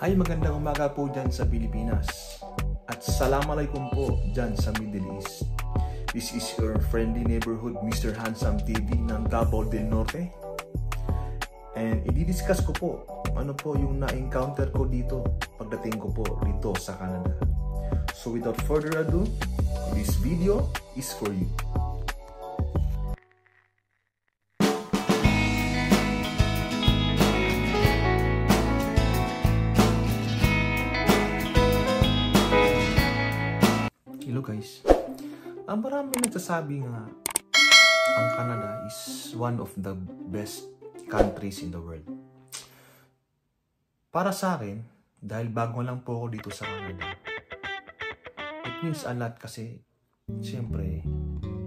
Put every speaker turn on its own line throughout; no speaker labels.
Ay magandang umaga po dyan sa Pilipinas. At Assalamualaikum po dyan sa Middle East. This is your friendly neighborhood Mr. Handsome TV ng Davao del Norte. And i-discuss ko po ano po yung na-encounter ko dito pagdating ko po dito sa Canada. So without further ado, this video is for you. Hello guys. Ang marami nagsasabi nga ang Canada is one of the best countries in the world. Para sa akin, dahil bago lang po ako dito sa Canada, it means a lot kasi siyempre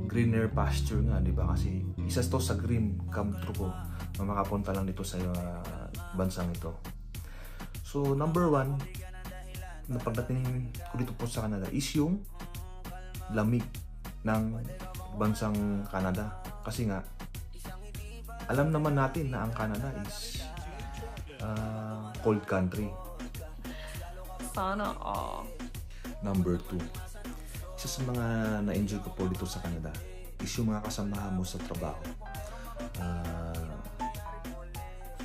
greener pasture nga, di ba? Kasi isa to sa dream come true ko na makapunta lang dito sa bansang ito. So number one, na pagdating ko dito po sa Canada is yung lamig ng bansang Canada. Kasi nga, alam naman natin na ang Canada is cold country.
Sana all.
Number 2, isa sa mga na-enjoy ko po dito sa Canada is yung mga kasamahan mo sa trabaho.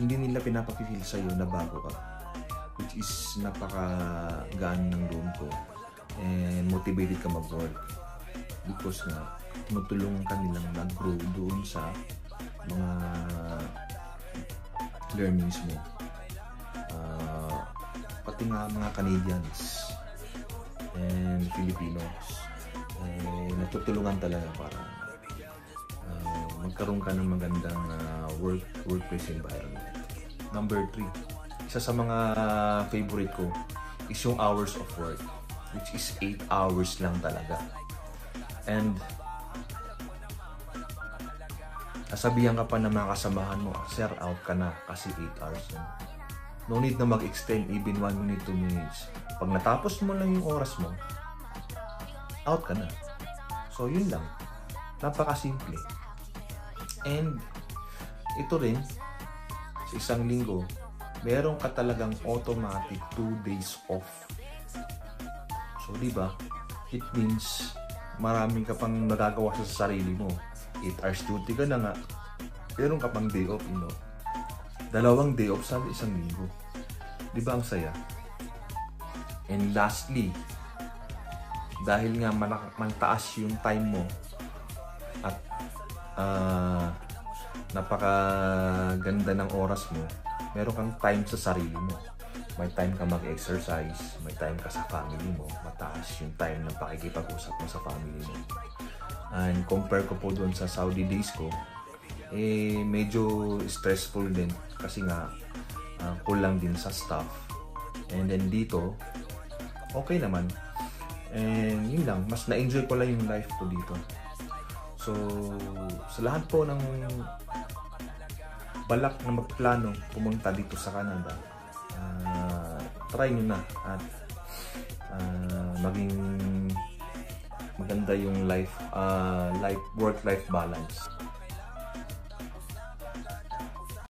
Hindi nila pinapapifeel sa'yo na bago ka, which is napakagaan ng room ko and motivated ka mag-work because nga tinutulungan ka nilang mag-grow doon sa mga learnings mo. Pati nga mga Canadians and Filipinos natutulungan talaga para magkaroon ka ng magandang workplace environment. Number 3, isa sa mga favorite ko is yung hours of work, which is 8 hours lang talaga. And sasabihan ka pa ng mga kasamahan mo, sir, out ka na kasi 8 hours na. No need na mag-extend even 1 minute, 2 minutes. Pag natapos mo lang yung oras mo, out ka na. So yun lang, napakasimple. And ito rin, sa isang linggo, meron ka talagang automatic 2 days off. So diba, it means marami ka pang nagagawa sa sarili mo. 8 hours duty ka na nga, meron ka pang day off, you know. 2 day off sa isang linggo. Diba ang saya? And lastly, dahil nga mantaas yung time mo at napakaganda ng oras mo, meron kang time sa sarili mo. May time ka mag-exercise, may time ka sa family mo, mataas yung time na pakikipag-usap mo sa family mo. And compare ko po doon sa Saudi days ko, medyo stressful din kasi nga kulang din sa staff. And then dito, okay naman. And yun lang, mas na-enjoy ko lang yung life ko dito. So, sa lahat po ng balak na magplano pumunta dito sa Canada, try nyo na at maging maganda yung work-life balance.